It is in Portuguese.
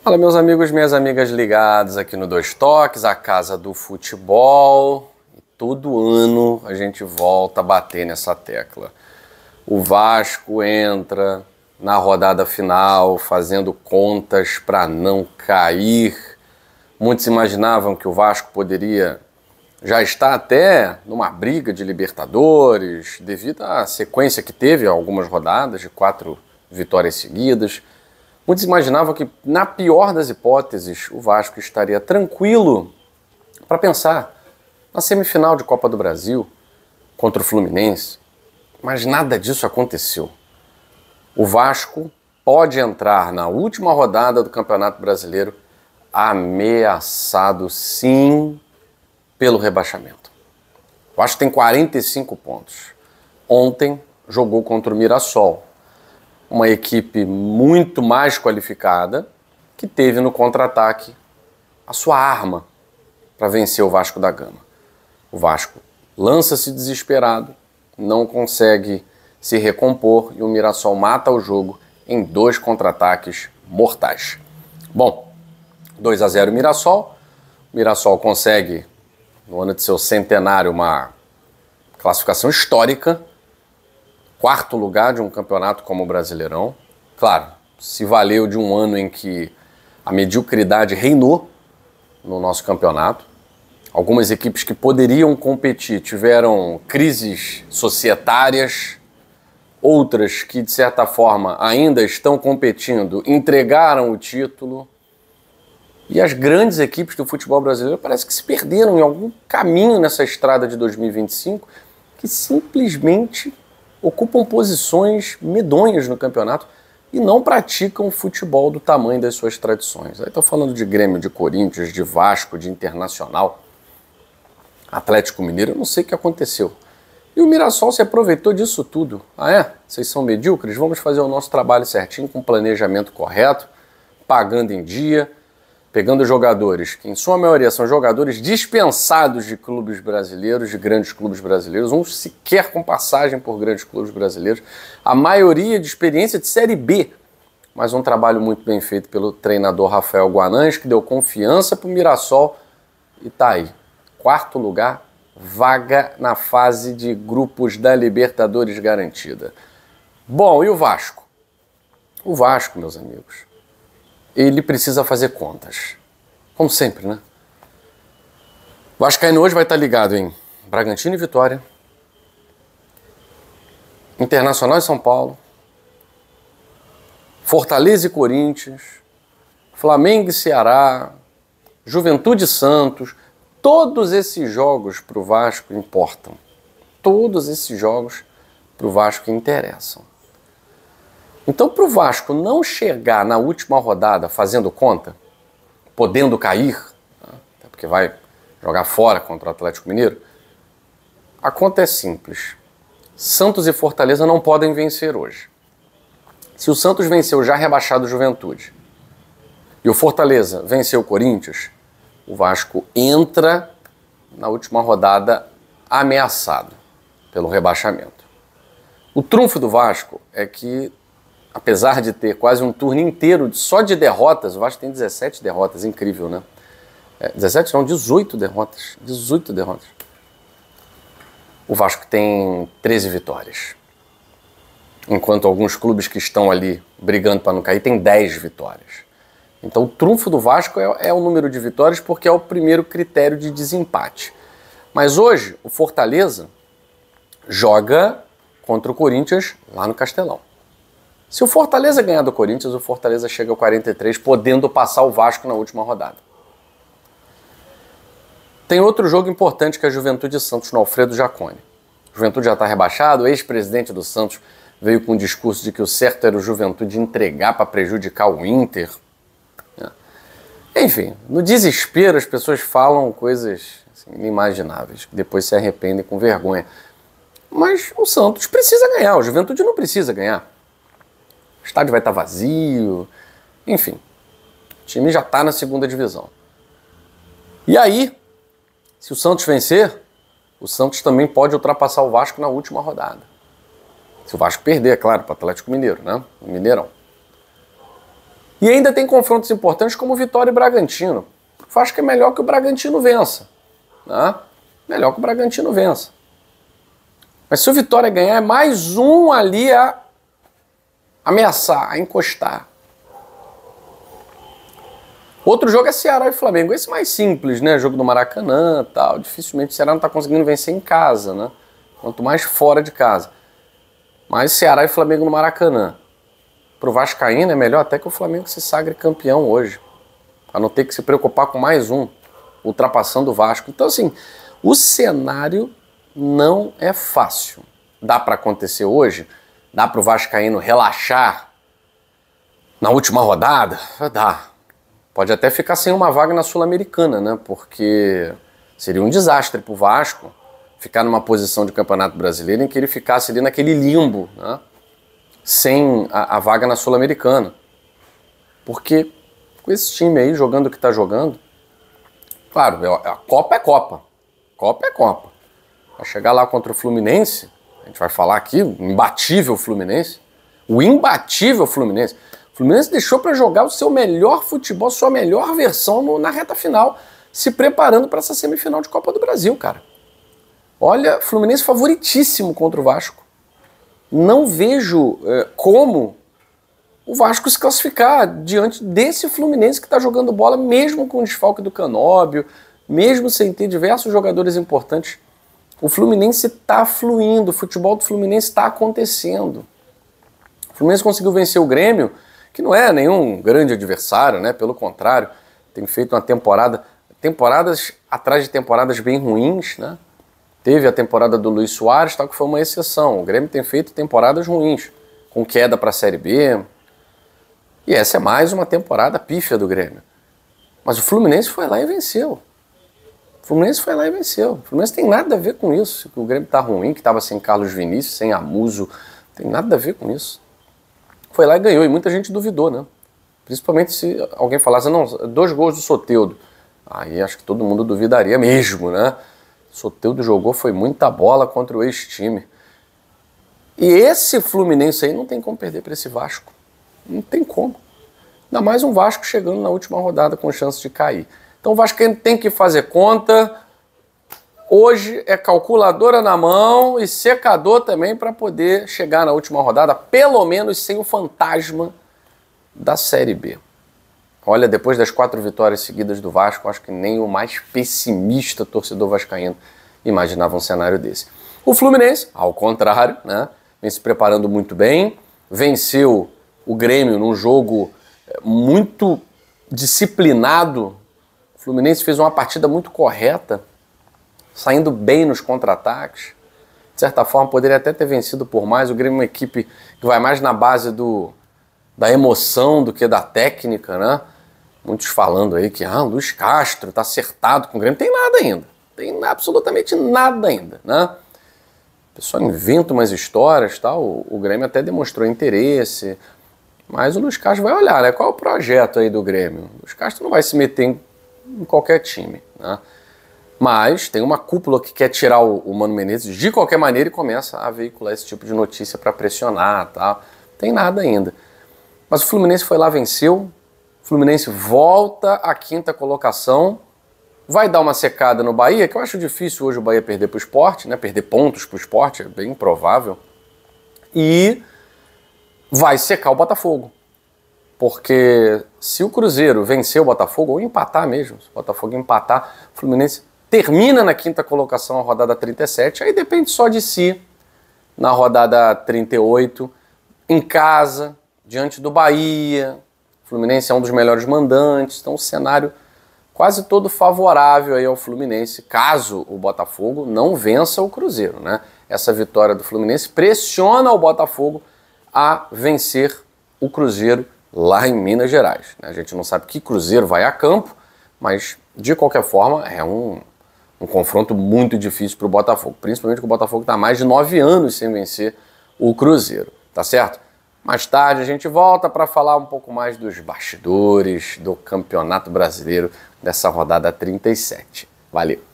Fala, meus amigos, minhas amigas ligados aqui no Dois Toques, a casa do futebol. E todo ano a gente volta a bater nessa tecla. O Vasco entra na rodada final fazendo contas para não cair. Muitos imaginavam que o Vasco poderia já estar até numa briga de Libertadores, devido à sequência que teve, algumas rodadas de 4 vitórias seguidas. Muitos imaginavam que, na pior das hipóteses, o Vasco estaria tranquilo para pensar na semifinal de Copa do Brasil contra o Fluminense, mas nada disso aconteceu. O Vasco pode entrar na última rodada do Campeonato Brasileiro ameaçado, sim, pelo rebaixamento. O Vasco tem 45 pontos. Ontem jogou contra o Mirassol, uma equipe muito mais qualificada, que teve no contra-ataque a sua arma para vencer o Vasco da Gama. O Vasco lança-se desesperado, não consegue se recompor e o Mirassol mata o jogo em 2 contra-ataques mortais. Bom, 2-0 Mirassol. O Mirassol consegue, no ano de seu centenário, uma classificação histórica, 4º lugar de um campeonato como o Brasileirão. Claro, se valeu de um ano em que a mediocridade reinou no nosso campeonato. Algumas equipes que poderiam competir tiveram crises societárias, outras que, de certa forma, ainda estão competindo, entregaram o título. E as grandes equipes do futebol brasileiro parece que se perderam em algum caminho nessa estrada de 2025, que simplesmente ocupam posições medonhas no campeonato e não praticam futebol do tamanho das suas tradições. Aí estou falando de Grêmio, de Corinthians, de Vasco, de Internacional, Atlético Mineiro, eu não sei o que aconteceu. E o Mirassol se aproveitou disso tudo. Ah é? Vocês são medíocres? Vamos fazer o nosso trabalho certinho, com planejamento correto, pagando em dia, pegando jogadores que, em sua maioria, são jogadores dispensados de clubes brasileiros, de grandes clubes brasileiros, uns sequer com passagem por grandes clubes brasileiros, a maioria de experiência de Série B, mas um trabalho muito bem feito pelo treinador Rafael Guanães, que deu confiança para o Mirassol e tá aí. 4º lugar, vaga na fase de grupos da Libertadores garantida. Bom, e o Vasco? O Vasco, meus amigos, ele precisa fazer contas. Como sempre, né? O Vascaíno hoje vai estar ligado em Bragantino e Vitória, Internacional e São Paulo, Fortaleza e Corinthians, Flamengo e Ceará, Juventude e Santos. Todos esses jogos para o Vasco importam. Todos esses jogos para o Vasco interessam. Então, para o Vasco não chegar na última rodada fazendo conta, podendo cair, até porque vai jogar fora contra o Atlético Mineiro, a conta é simples. Santos e Fortaleza não podem vencer hoje. Se o Santos venceu já rebaixado o Juventude e o Fortaleza venceu o Corinthians, o Vasco entra na última rodada ameaçado pelo rebaixamento. O trunfo do Vasco é que, apesar de ter quase um turno inteiro só de derrotas, o Vasco tem 17 derrotas, incrível, né? 17 não, 18 derrotas. 18 derrotas. O Vasco tem 13 vitórias. Enquanto alguns clubes que estão ali brigando para não cair têm 10 vitórias. Então o trunfo do Vasco é o número de vitórias, porque é o primeiro critério de desempate. Mas hoje o Fortaleza joga contra o Corinthians lá no Castelão. Se o Fortaleza ganhar do Corinthians, o Fortaleza chega ao 43, podendo passar o Vasco na última rodada. Tem outro jogo importante, que é a Juventude e Santos no Alfredo Jaconi. A Juventude já está rebaixado, o ex-presidente do Santos veio com um discurso de que o certo era o Juventude entregar para prejudicar o Inter. Enfim, no desespero as pessoas falam coisas assim, inimagináveis, que depois se arrependem com vergonha. Mas o Santos precisa ganhar, o Juventude não precisa ganhar. O estádio vai estar vazio, enfim, o time já está na 2ª divisão. E aí, se o Santos vencer, o Santos também pode ultrapassar o Vasco na última rodada. Se o Vasco perder, é claro, para o Atlético Mineiro, né? No Mineirão. E ainda tem confrontos importantes como Vitória e Bragantino. Eu acho que é melhor que o Bragantino vença. Né? Melhor que o Bragantino vença. Mas se o Vitória ganhar, é mais um ali a ameaçar, a encostar. Outro jogo é Ceará e Flamengo. Esse mais simples, né? Jogo do Maracanã e tal. Dificilmente o Ceará não está conseguindo vencer em casa, né? Quanto mais fora de casa. Mas Ceará e Flamengo no Maracanã. Pro vascaíno é melhor até que o Flamengo se sagre campeão hoje. Para não ter que se preocupar com mais um, ultrapassando o Vasco. Então, assim, o cenário não é fácil. Dá para acontecer hoje? Dá pro vascaíno relaxar na última rodada? Dá. Pode até ficar sem uma vaga na Sul-Americana, né? Porque seria um desastre pro Vasco ficar numa posição de Campeonato Brasileiro em que ele ficasse ali naquele limbo, né? Sem a vaga na Sul-Americana. Porque com esse time aí, jogando o que tá jogando, claro, a Copa é Copa. Copa é Copa. Vai chegar lá contra o Fluminense, a gente vai falar aqui, o imbatível Fluminense. O imbatível Fluminense. O Fluminense deixou para jogar o seu melhor futebol, sua melhor versão na reta final, se preparando para essa semifinal de Copa do Brasil, cara. Olha, Fluminense favoritíssimo contra o Vasco. Não vejo como o Vasco se classificar diante desse Fluminense que está jogando bola, mesmo com o desfalque do Canóbio, mesmo sem ter diversos jogadores importantes. O Fluminense está fluindo, o futebol do Fluminense está acontecendo. O Fluminense conseguiu vencer o Grêmio, que não é nenhum grande adversário, né? Pelo contrário, tem feito uma temporadas atrás de temporadas bem ruins, né? Teve a temporada do Luis Soares, tal, que foi uma exceção. O Grêmio tem feito temporadas ruins, com queda para a Série B. E essa é mais uma temporada pífia do Grêmio. Mas o Fluminense foi lá e venceu. O Fluminense foi lá e venceu. O Fluminense tem nada a ver com isso. Que o Grêmio tá ruim, que estava sem Carlos Vinícius, sem Amuso. Tem nada a ver com isso. Foi lá e ganhou. E muita gente duvidou, né? Principalmente se alguém falasse, não, 2 gols do Soteldo. Aí acho que todo mundo duvidaria mesmo, né? Soteldo jogou, foi muita bola contra o ex-time. E esse Fluminense aí não tem como perder para esse Vasco. Não tem como. Ainda mais um Vasco chegando na última rodada com chance de cair. Então o Vasco tem que fazer conta. Hoje é calculadora na mão e secador também para poder chegar na última rodada, pelo menos sem o fantasma da Série B. Olha, depois das 4 vitórias seguidas do Vasco, acho que nem o mais pessimista torcedor vascaíno imaginava um cenário desse. O Fluminense, ao contrário, né, vem se preparando muito bem, venceu o Grêmio num jogo muito disciplinado. O Fluminense fez uma partida muito correta, saindo bem nos contra-ataques. De certa forma, poderia até ter vencido por mais. O Grêmio é uma equipe que vai mais na base da emoção do que da técnica, né? Muitos falando aí que Luiz Castro está acertado com o Grêmio. Tem nada ainda. Tem absolutamente nada ainda, né? O pessoal inventa umas histórias, tal. O Grêmio até demonstrou interesse, mas o Luiz Castro vai olhar, né? Qual é o projeto aí do Grêmio? O Luiz Castro não vai se meter em qualquer time, né? Mas tem uma cúpula que quer tirar o Mano Menezes de qualquer maneira e começa a veicular esse tipo de notícia para pressionar, tal. Tem nada ainda. Mas o Fluminense foi lá, venceu. O Fluminense volta à 5ª colocação. Vai dar uma secada no Bahia, que eu acho difícil hoje o Bahia perder para o Sport, né? Perder pontos para o Sport, é bem improvável. E vai secar o Botafogo. Porque se o Cruzeiro vencer o Botafogo, ou empatar mesmo, se o Botafogo empatar, o Fluminense termina na 5ª colocação, a rodada 37, aí depende só de si, na rodada 38, em casa, diante do Bahia. O Fluminense é um dos melhores mandantes, então o cenário quase todo favorável aí ao Fluminense, caso o Botafogo não vença o Cruzeiro, né? Essa vitória do Fluminense pressiona o Botafogo a vencer o Cruzeiro lá em Minas Gerais, né? A gente não sabe que Cruzeiro vai a campo, mas de qualquer forma é um confronto muito difícil para o Botafogo, principalmente que o Botafogo está há mais de 9 anos sem vencer o Cruzeiro, tá certo? Mais tarde a gente volta para falar um pouco mais dos bastidores do Campeonato Brasileiro dessa rodada 37. Valeu!